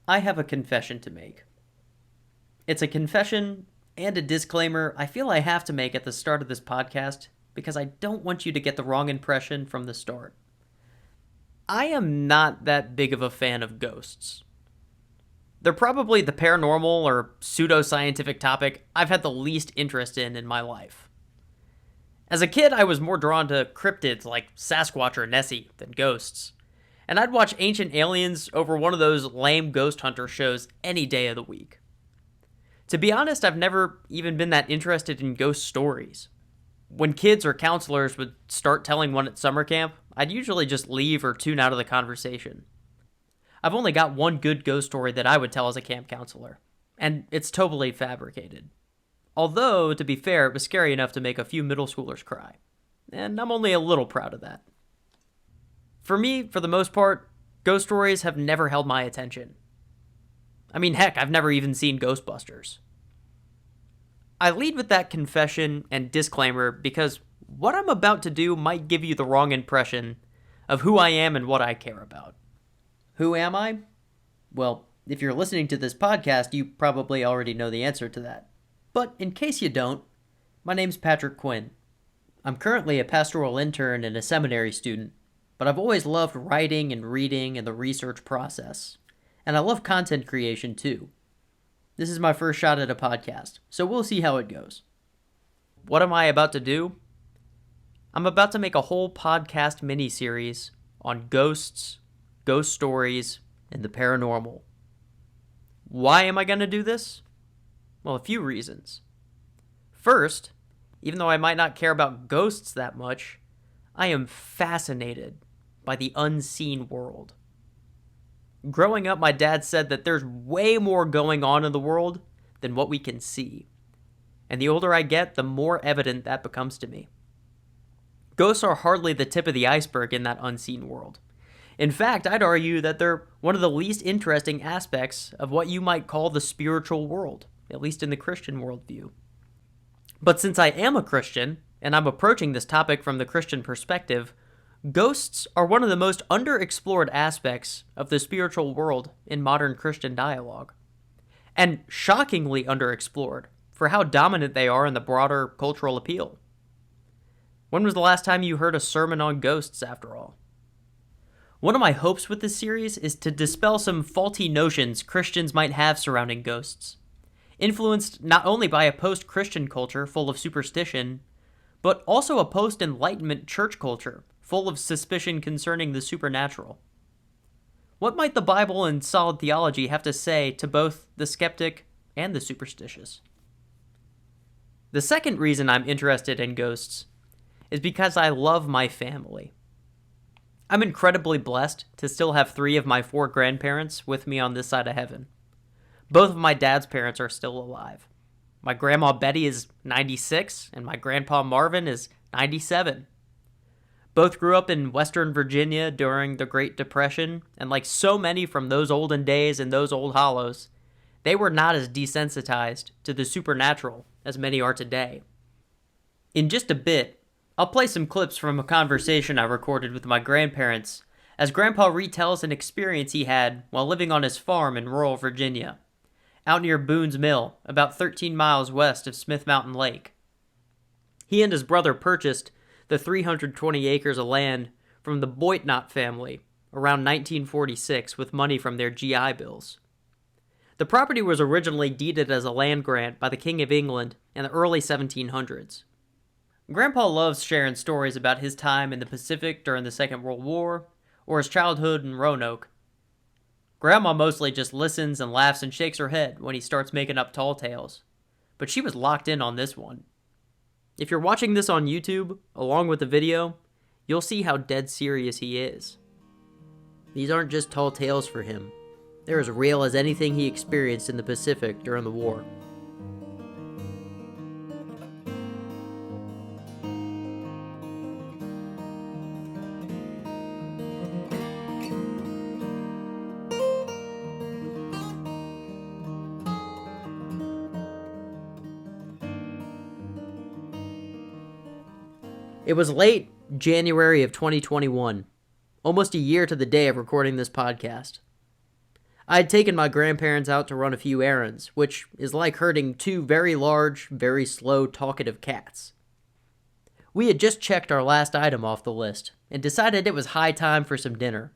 I have a confession to make. It's a confession and a disclaimer I feel I have to make at the start of this podcast because I don't want you to get the wrong impression from the start. I am not that big of a fan of ghosts. They're probably the paranormal or pseudoscientific topic I've had the least interest in my life. As a kid, I was more drawn to cryptids like Sasquatch or Nessie than ghosts. And I'd watch Ancient Aliens over one of those lame ghost hunter shows any day of the week. To be honest, I've never even been that interested in ghost stories. When kids or counselors would start telling one at summer camp, I'd usually just leave or tune out of the conversation. I've only got one good ghost story that I would tell as a camp counselor, and it's totally fabricated. Although, to be fair, it was scary enough to make a few middle schoolers cry, and I'm only a little proud of that. For me, for the most part, ghost stories have never held my attention. I mean, heck, I've never even seen Ghostbusters. I lead with that confession and disclaimer because what I'm about to do might give you the wrong impression of who I am and what I care about. Who am I? Well, if you're listening to this podcast, you probably already know the answer to that. But in case you don't, my name's Patrick Quinn. I'm currently a pastoral intern and a seminary student, but I've always loved writing and reading and the research process. And I love content creation too. This is my first shot at a podcast, so we'll see how it goes. What am I about to do? I'm about to make a whole podcast mini-series on ghosts, ghost stories, and the paranormal. Why am I going to do this? Well, a few reasons. First, even though I might not care about ghosts that much, I am fascinated by the unseen world. Growing up, my dad said that there's way more going on in the world than what we can see. And the older I get, the more evident that becomes to me. Ghosts are hardly the tip of the iceberg in that unseen world. In fact, I'd argue that they're one of the least interesting aspects of what you might call the spiritual world, at least in the Christian worldview. But since I am a Christian, and I'm approaching this topic from the Christian perspective, ghosts are one of the most underexplored aspects of the spiritual world in modern Christian dialogue. And shockingly underexplored for how dominant they are in the broader cultural appeal. When was the last time you heard a sermon on ghosts, after all? One of my hopes with this series is to dispel some faulty notions Christians might have surrounding ghosts, influenced not only by a post-Christian culture full of superstition, but also a post-Enlightenment church culture full of suspicion concerning the supernatural. What might the Bible and solid theology have to say to both the skeptic and the superstitious? The second reason I'm interested in ghosts is because I love my family. I'm incredibly blessed to still have 3 of my 4 grandparents with me on this side of heaven. Both of my dad's parents are still alive. My grandma Betty is 96, and my grandpa Marvin is 97. Both grew up in Western Virginia during the Great Depression, and like so many from those olden days and those old hollows, they were not as desensitized to the supernatural as many are today. In just a bit, I'll play some clips from a conversation I recorded with my grandparents as Grandpa retells an experience he had while living on his farm in rural Virginia, out near Boone's Mill, about 13 miles west of Smith Mountain Lake. He and his brother purchased the 320 acres of land from the TNOT family around 1946 with money from their GI Bills. The property was originally deeded as a land grant by the King of England in the early 1700s. Grandpa loves sharing stories about his time in the Pacific during the Second World War, or his childhood in Roanoke. Grandma mostly just listens and laughs and shakes her head when he starts making up tall tales, but she was locked in on this one. If you're watching this on YouTube, along with the video, you'll see how dead serious he is. These aren't just tall tales for him. They're as real as anything he experienced in the Pacific during the war. It was late January of 2021, almost a year to the day of recording this podcast. I had taken my grandparents out to run a few errands, which is like herding two very large, very slow, talkative cats. We had just checked our last item off the list and decided it was high time for some dinner.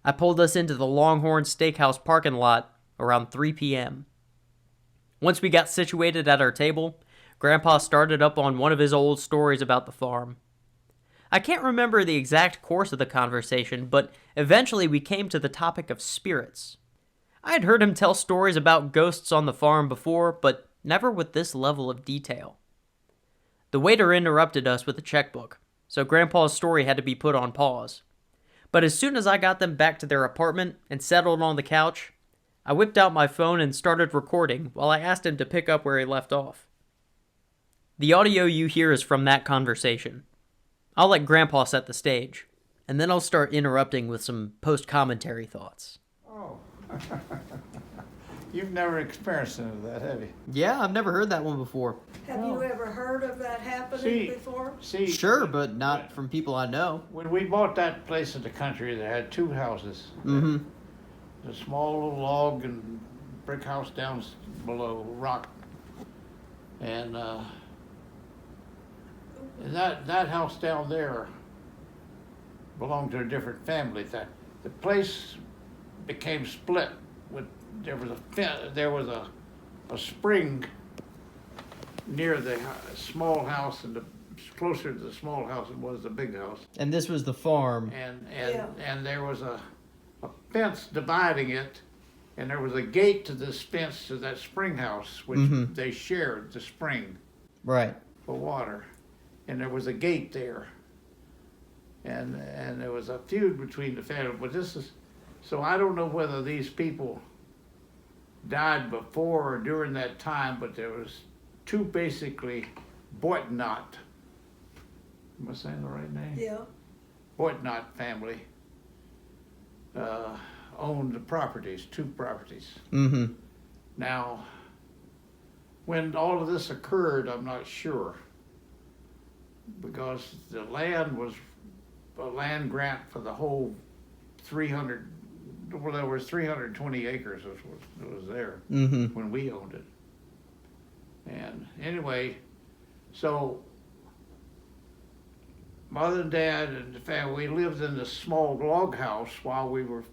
I pulled us into the Longhorn Steakhouse parking lot around 3 p.m. Once we got situated at our table, Grandpa started up on one of his old stories about the farm. I can't remember the exact course of the conversation, but eventually we came to the topic of spirits. I had heard him tell stories about ghosts on the farm before, but never with this level of detail. The waiter interrupted us with a checkbook, so Grandpa's story had to be put on pause. But as soon as I got them back to their apartment and settled on the couch, I whipped out my phone and started recording while I asked him to pick up where he left off. The audio you hear is from that conversation. I'll let Grandpa set the stage, and then I'll start interrupting with some post-commentary thoughts. Oh, you've never experienced any of that, have you? Yeah, I've never heard that one before. Have you ever heard of that happening before? Sure, but not from people I know. When we bought that place in the country, they had two houses. Mm-hmm. A small little log and brick house down below, rock. And that house down there belonged to a different family. The place became split. There was a spring near the small house, and closer to the small house it was the big house. And this was the farm. And there was a fence dividing it, and there was a gate to this fence to that spring house, which they shared the spring. Right. For water. And there was a gate there. And there was a feud between the family. But so I don't know whether these people died before or during that time, but there was two basically TNOT. Am I saying the right name? Yeah. TNOT family owned the properties, two properties. Mm-hmm. Now, when all of this occurred, I'm not sure, because the land was a land grant for the whole 300, well, there was 320 acres that was there when we owned it. And anyway, so Mother and Dad and the family, we lived in this small log house while we were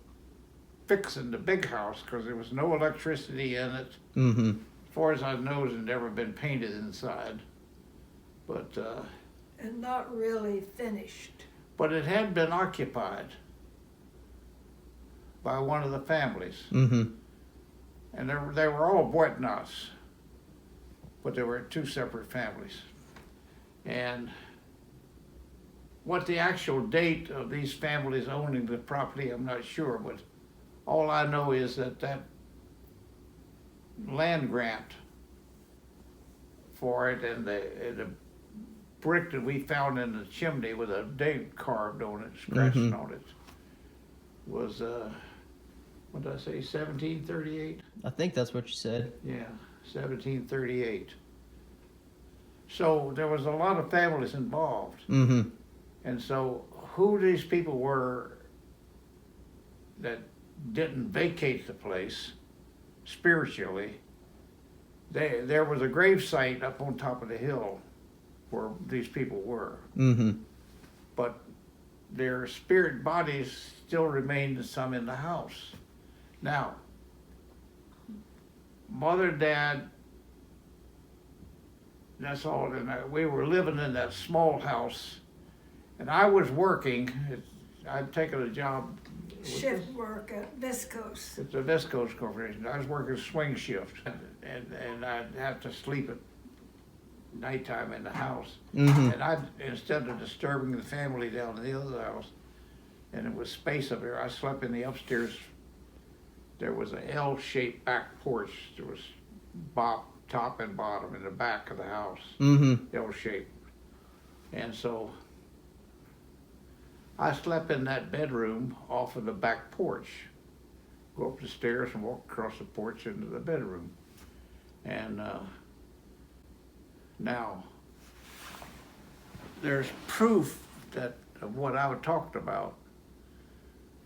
fixing the big house, because there was no electricity in it. Mm-hmm. As far as I know, it had never been painted inside. But And not really finished. but it had been occupied by one of the families. Mm-hmm. And they were all TNOTs, but they were two separate families. And what the actual date of these families owning the property, I'm not sure, but all I know is that land grant for it, and the brick that we found in the chimney with a date carved on it, scratched on it, was, what did I say, 1738? I think that's what you said. Yeah, 1738. So there was a lot of families involved. Mm-hmm. And so who these people were that didn't vacate the place spiritually, there was a grave site up on top of the hill where these people were. Mm-hmm. But their spirit bodies still remained some in the house. Now, Mother and Dad, that's all. We were living in that small house, and I was working. I'd taken a job. Shift work at Viscose. It's a Viscose Corporation. I was working swing shift, and I'd have to sleep at nighttime in the house. Mm-hmm. And instead of disturbing the family down in the other house, and it was space up there, I slept in the upstairs. There was a L-shaped back porch. There was top and bottom in the back of the house, L-shaped. And so I slept in that bedroom off of the back porch. Go up the stairs and walk across the porch into the bedroom. And now, there's proof of what I was talking about,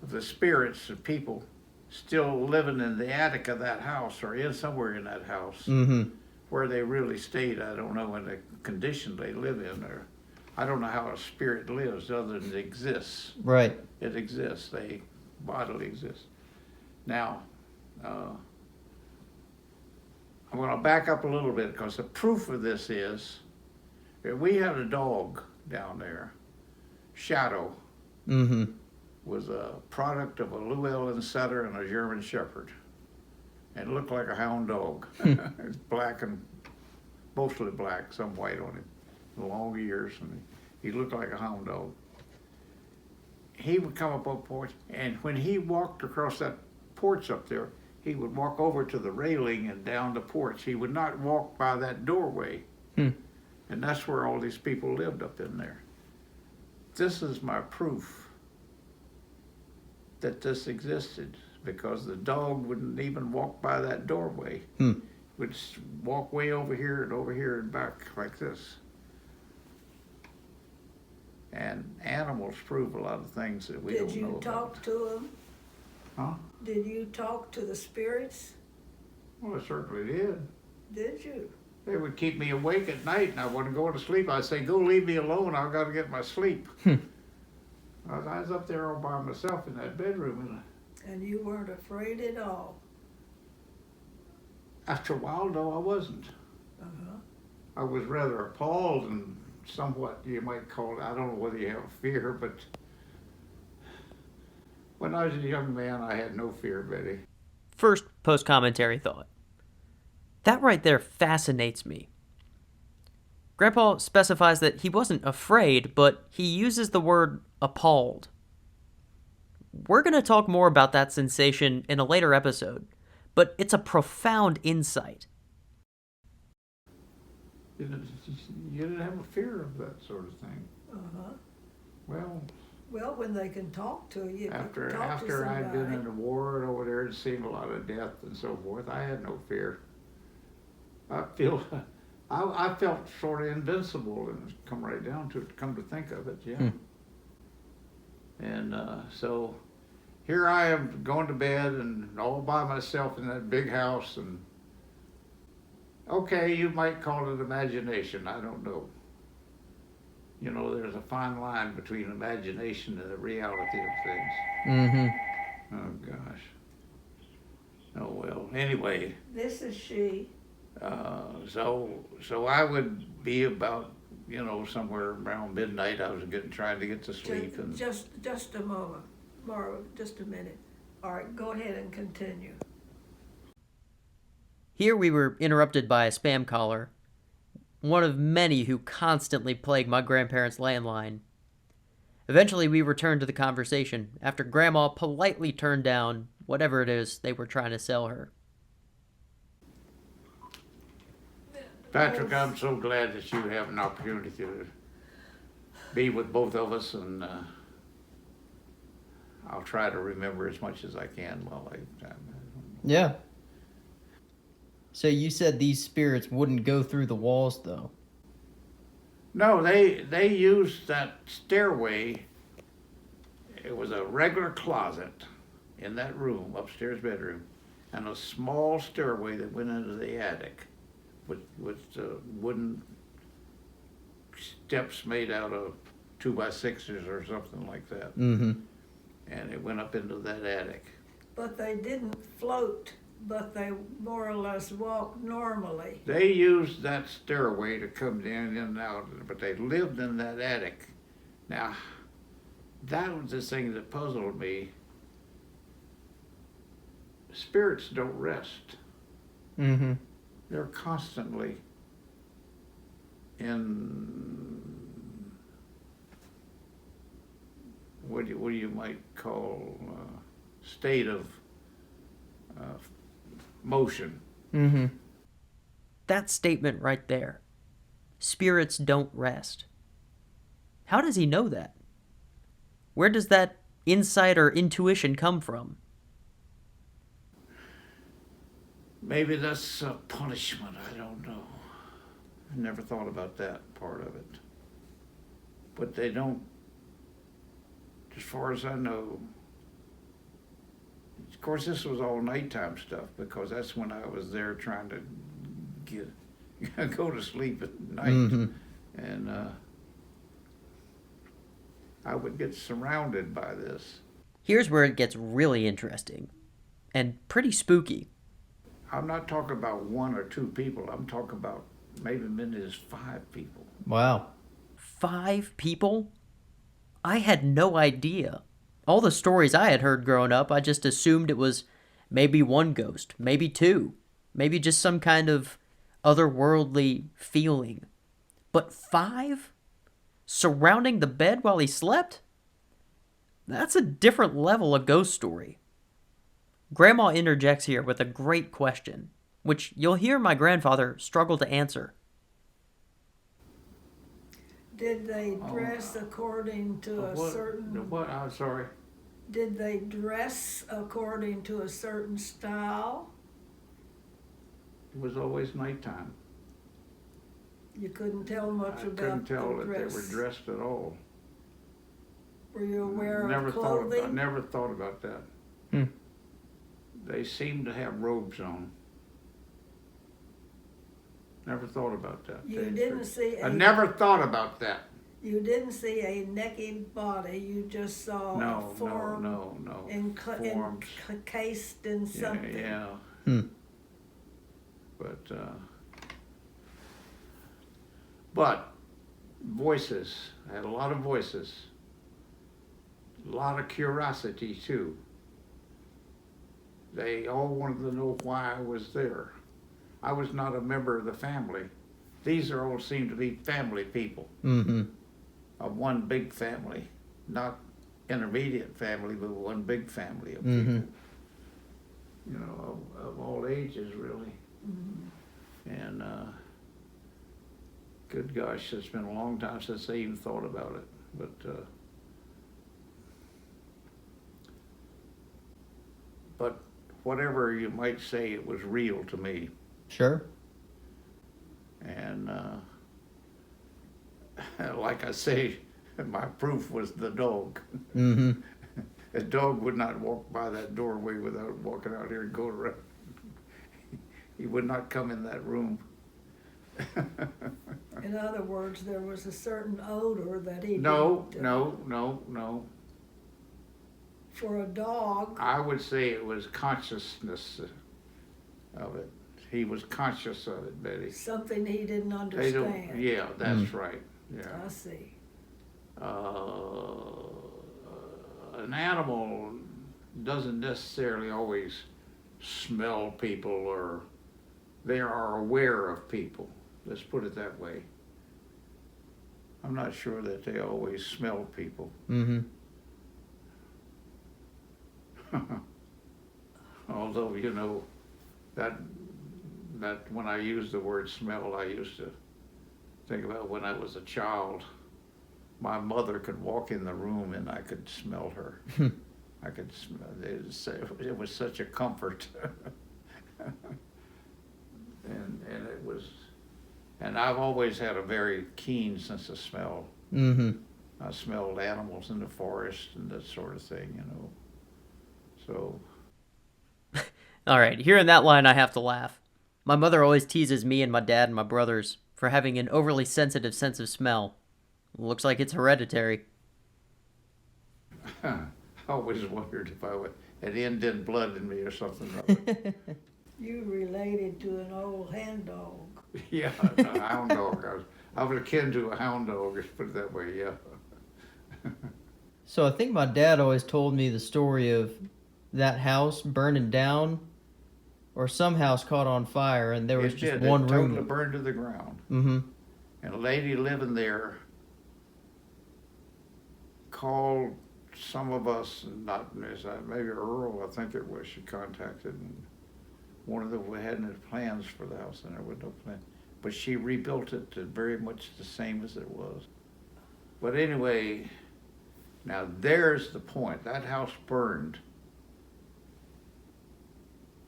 of the spirits of people still living in the attic of that house or in somewhere in that house. Mm-hmm. Where they really stayed, I don't know in the condition they live in, or I don't know how a spirit lives other than it exists. Right. It exists. They bodily exist. Now, I'm going to back up a little bit because the proof of this is that we had a dog down there, Shadow. Mm-hmm. Was a product of a Llewellyn setter and a German Shepherd. And looked like a hound dog. It's black and mostly black, some white on him, long ears, and he looked like a hound dog. He would come up on the porch, and when he walked across that porch up there, he would walk over to the railing and down the porch. He would not walk by that doorway. And that's where all these people lived up in there. This is my proof that this existed, because the dog wouldn't even walk by that doorway. Would walk way over here and back like this. And animals prove a lot of things that we don't know about. Did you talk to them? Huh? Did you talk to the spirits? Well, I certainly did. Did you? They would keep me awake at night, and I wouldn't go to sleep. I'd say, "Go, leave me alone. I've got to get my sleep." I was up there all by myself in that bedroom, And you weren't afraid at all? after a while, no, I wasn't. Uh-huh. I was rather appalled and somewhat, you might call it, I don't know whether you have a fear, but when I was a young man, I had no fear, Betty. First post-commentary thought. That right there fascinates me. Grandpa specifies that he wasn't afraid, but he uses the word appalled. We're going to talk more about that sensation in a later episode, but it's a profound insight. You didn't have a fear of that sort of thing. Uh-huh. Well, when they can talk to you, after talk to I'd been somebody. in the war and over there and seen a lot of death and so forth, I had no fear. I felt sort of invincible, and come right down to it, come to think of it, yeah. And so here I am going to bed and all by myself in that big house, and okay, you might call it imagination, I don't know. You know, there's a fine line between imagination and the reality of things. Mm-hmm. Oh gosh. Oh well, anyway. This is she. So I would be about, somewhere around midnight. I was trying to get to sleep. Just a moment, Marva, just a minute. All right, go ahead and continue. Here we were interrupted by a spam caller, one of many who constantly plague my grandparents' landline. Eventually we returned to the conversation after Grandma politely turned down whatever it is they were trying to sell her. Patrick, I'm so glad that you have an opportunity to be with both of us, and I'll try to remember as much as I can while I. Yeah. So you said these spirits wouldn't go through the walls, though? No, they used that stairway. It was a regular closet in that room, upstairs bedroom, and a small stairway that went into the attic with wooden steps made out of 2x6s or something like that. Mm-hmm. And it went up into that attic. But they didn't float, but they more or less walked normally. They used that stairway to come in and out, but they lived in that attic. Now, that was the thing that puzzled me. Spirits don't rest. Mm-hmm. They're constantly in what you might call state of motion. Mm-hmm. That statement right there. Spirits don't rest. How does he know that? Where does that insight or intuition come from? Maybe that's a punishment, I don't know. I never thought about that part of it. But they don't, as far as I know, of course, this was all nighttime stuff because that's when I was there trying to go to sleep at night. Mm-hmm. And I would get surrounded by this. Here's where it gets really interesting and pretty spooky. I'm not talking about 1 or 2 people. I'm talking about maybe many as 5 people. Wow. 5 people? I had no idea. All the stories I had heard growing up, I just assumed it was maybe 1 ghost, maybe 2, maybe just some kind of otherworldly feeling. But 5? Surrounding the bed while he slept? That's a different level of ghost story. Grandma interjects here with a great question, which you'll hear my grandfather struggle to answer. Did they dress according to a certain... What? I'm sorry. Did they dress according to a certain style? It was always nighttime. You couldn't tell much I about couldn't tell the that they dress. were dressed at all. Were you aware Never of thought. clothing? I never thought about that. Hmm. They seemed to have robes on. Never thought about that. You didn't see I a... never thought about that. You didn't see a naked body. You just saw a No, form no. Forms. encased in something. Yeah. Hmm. But voices. I had a lot of voices. A lot of curiosity too. They all wanted to know why I was there. I was not a member of the family. These are all seem to be family people. Mm-hmm. Of one big family, not intermediate family, but one big family of Mm-hmm. people. You know, of all ages, really. Mm-hmm. And good gosh, it's been a long time since I even thought about it. But whatever you might say, it was real to me. Sure. And like I say, my proof was the dog. Mm-hmm. A dog would not walk by that doorway without walking out here and go around. He would not come in that room. In other words, there was a certain odor that he No. didn't... For a dog, I would say it was consciousness of it. He was conscious of it, Betty. something he didn't They don't. understand. Yeah, that's right. Yeah. I see. An animal doesn't necessarily always smell people, or they are aware of people. Let's put it that way. I'm not sure that they always smell people. Mm-hmm. Although, you know, that when I use the word smell, I used to think about when I was a child. My mother could walk in the room and I could smell her. I could smell it was such a comfort. and it was, and I've always had a very keen sense of smell. Mm-hmm. I smelled animals in the forest and that sort of thing, you know. So. All right, hearing that line, I have to laugh. My mother always teases me and my dad and my brothers for having an overly sensitive sense of smell. Looks like it's hereditary. I always wondered if I had Indian blood in me or something. You related to an old hand dog. Yeah, a hound dog. I was akin to a hound dog, let's put it that way, yeah. So I think my dad always told me the story of that house burning down, or some house caught on fire, and there was just one it room. totally burned to the ground. Mm-hmm. And a lady living there called some of us, not maybe Earl, I think it was, she contacted, and we hadn't had plans for the house, and there was no plan. But she rebuilt it to very much the same as it was. But anyway, now there's the point. That house burned.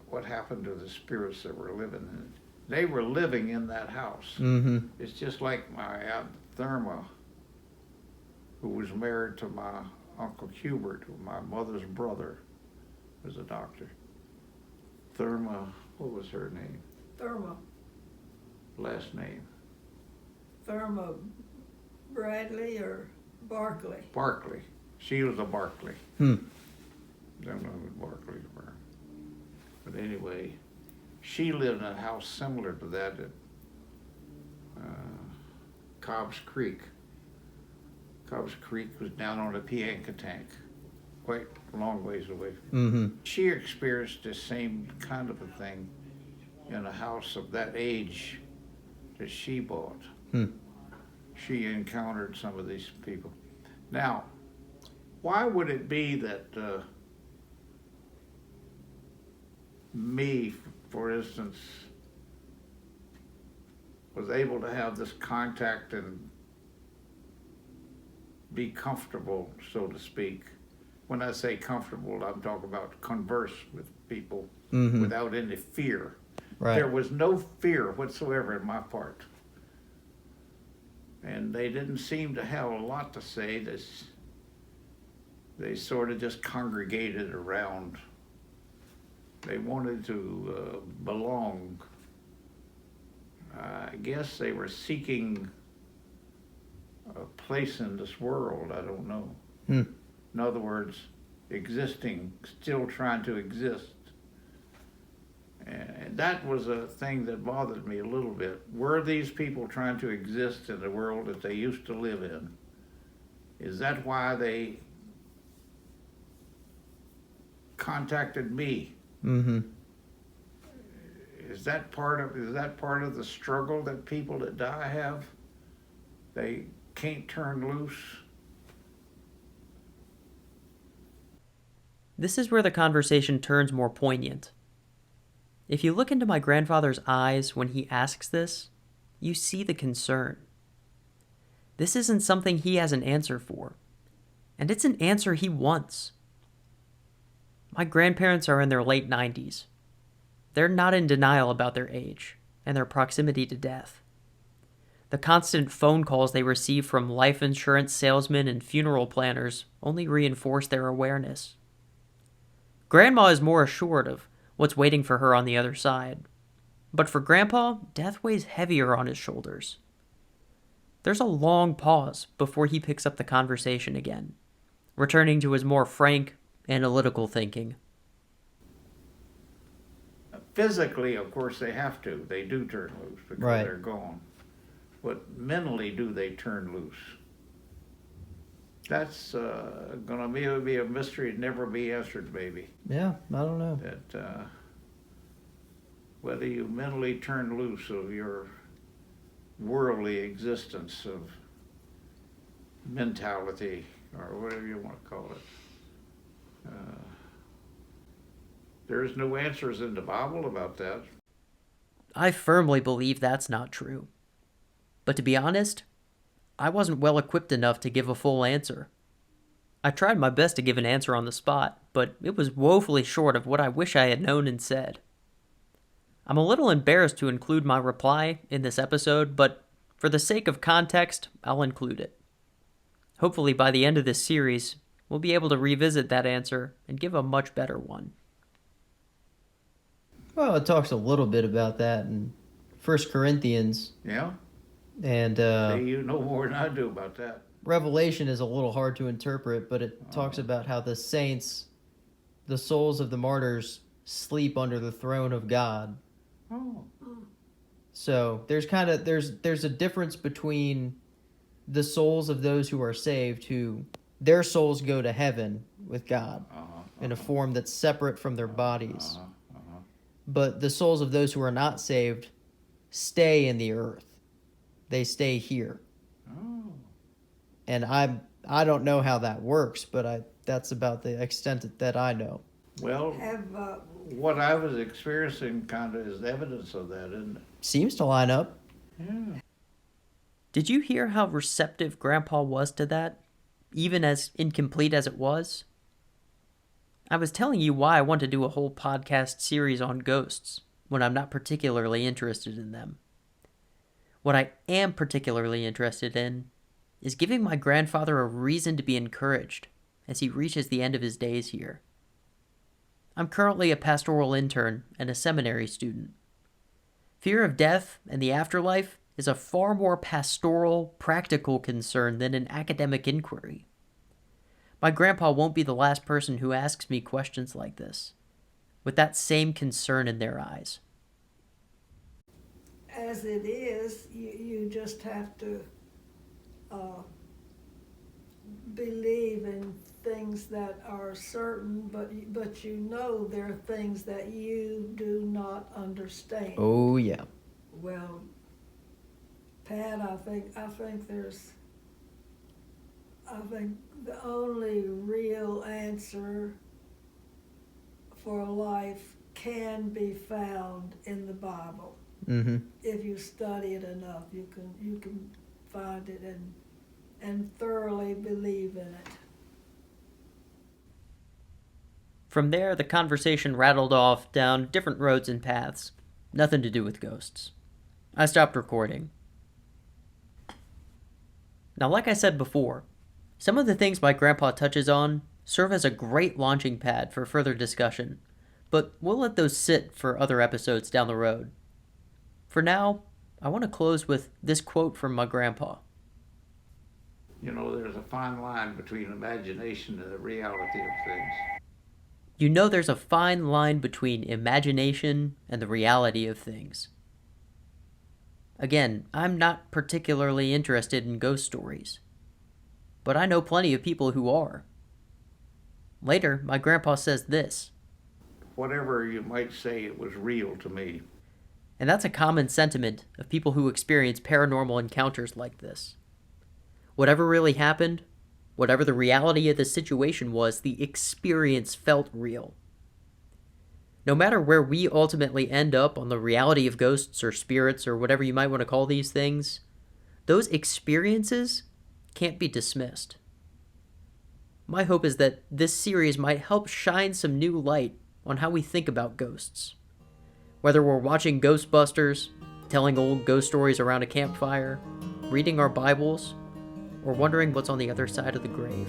What happened to the spirits that were living in it? They were living in that house. Mm-hmm. It's just like my Aunt Therma, who was married to my Uncle Hubert, my mother's brother. was a doctor. Therma, what was her name? Therma. Last name? Therma Bradley or Barkley? Barkley. She was a Barkley. Hmm. Don't know who Barkley were. But anyway, she lived in a house similar to that at Cobb's Creek. Cobb's Creek was down on the Piankatank, quite a long ways away. Mm-hmm. She experienced the same kind of a thing in a house of that age that she bought. Hmm. She encountered some of these people. Now, why would it be that me, for instance, was able to have this contact and be comfortable, so to speak? When I say comfortable, I'm talking about converse with people without any fear. Right. There was no fear whatsoever in my part. And they didn't seem to have a lot to say. They sort of just congregated around. They wanted to belong. I guess they were seeking a place in this world. I don't know. Hmm. In other words, existing, still trying to exist. And that was a thing that bothered me a little bit. Were these people trying to exist in the world that they used to live in? Is that why they contacted me? Mm-hmm. Is that part of the struggle that people that die have? They can't turn loose. This is where the conversation turns more poignant. If you look into my grandfather's eyes when he asks this, you see the concern. This isn't something he has an answer for, and it's an answer he wants. My grandparents are in their late 90s. They're not in denial about their age and their proximity to death. The constant phone calls they receive from life insurance salesmen and funeral planners only reinforce their awareness. Grandma is more assured of what's waiting for her on the other side. But for Grandpa, death weighs heavier on his shoulders. There's a long pause before he picks up the conversation again, returning to his more frank, analytical thinking. Physically, of course, they have to. They do turn loose because Right. they're gone. But mentally, do they turn loose? That's going to be a mystery to never be answered, maybe. Yeah, I don't know. That whether you mentally turn loose of your worldly existence, of mentality, or whatever you want to call it. There's no answers in the Bible about that. I firmly believe that's not true. But to be honest, I wasn't well equipped enough to give a full answer. I tried my best to give an answer on the spot, but it was woefully short of what I wish I had known and said. I'm a little embarrassed to include my reply in this episode, but for the sake of context, I'll include it. Hopefully by the end of this series, we'll be able to revisit that answer and give a much better one. Well, it talks a little bit about that in 1 Corinthians. Yeah? And Say you know more than I do about that. Revelation is a little hard to interpret, but it talks about how the saints, the souls of the martyrs, sleep under the throne of God. Oh. So there's a difference between the souls of those who are saved, who their souls go to heaven with God in a form that's separate from their bodies. But the souls of those who are not saved stay in the earth. They stay here. Oh. And I don't know how that works, but that's about the extent that I know. Well, Have what I was experiencing kind of is evidence of that, isn't it? Seems to line up. Yeah. Did you hear how receptive Grandpa was to that, even as incomplete as it was? I was telling you why I want to do a whole podcast series on ghosts when I'm not particularly interested in them. What I am particularly interested in is giving my grandfather a reason to be encouraged as he reaches the end of his days here. I'm currently a pastoral intern and a seminary student. Fear of death and the afterlife is a far more pastoral, practical concern than an academic inquiry. My grandpa won't be the last person who asks me questions like this, with that same concern in their eyes. As it is, you just have to believe in things that are certain, but you know there are things that you do not understand. Oh yeah. Well, Pat, I think the only real answer for life can be found in the Bible. Mm-hmm. If you study it enough, you can find it and thoroughly believe in it. From there, the conversation rattled off down different roads and paths, nothing to do with ghosts. I stopped recording. Now, like I said before, some of the things my grandpa touches on serve as a great launching pad for further discussion, but we'll let those sit for other episodes down the road. For now, I want to close with this quote from my grandpa. You know, there's a fine line between imagination and the reality of things. You know there's a fine line between imagination and the reality of things. Again, I'm not particularly interested in ghost stories, but I know plenty of people who are. Later, my grandpa says this. Whatever you might say, it was real to me. And that's a common sentiment of people who experience paranormal encounters like this. Whatever really happened, whatever the reality of the situation was, the experience felt real. No matter where we ultimately end up on the reality of ghosts or spirits or whatever you might want to call these things, those experiences can't be dismissed. My hope is that this series might help shine some new light on how we think about ghosts. Whether we're watching Ghostbusters, telling old ghost stories around a campfire, reading our Bibles, or wondering what's on the other side of the grave.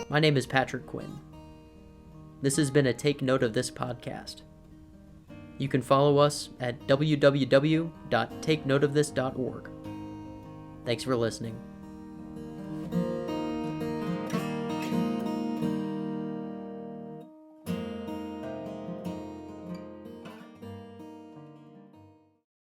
My name is Patrick Quinn. This has been a Take Note of This podcast. You can follow us at www.takenoteofthis.org. Thanks for listening.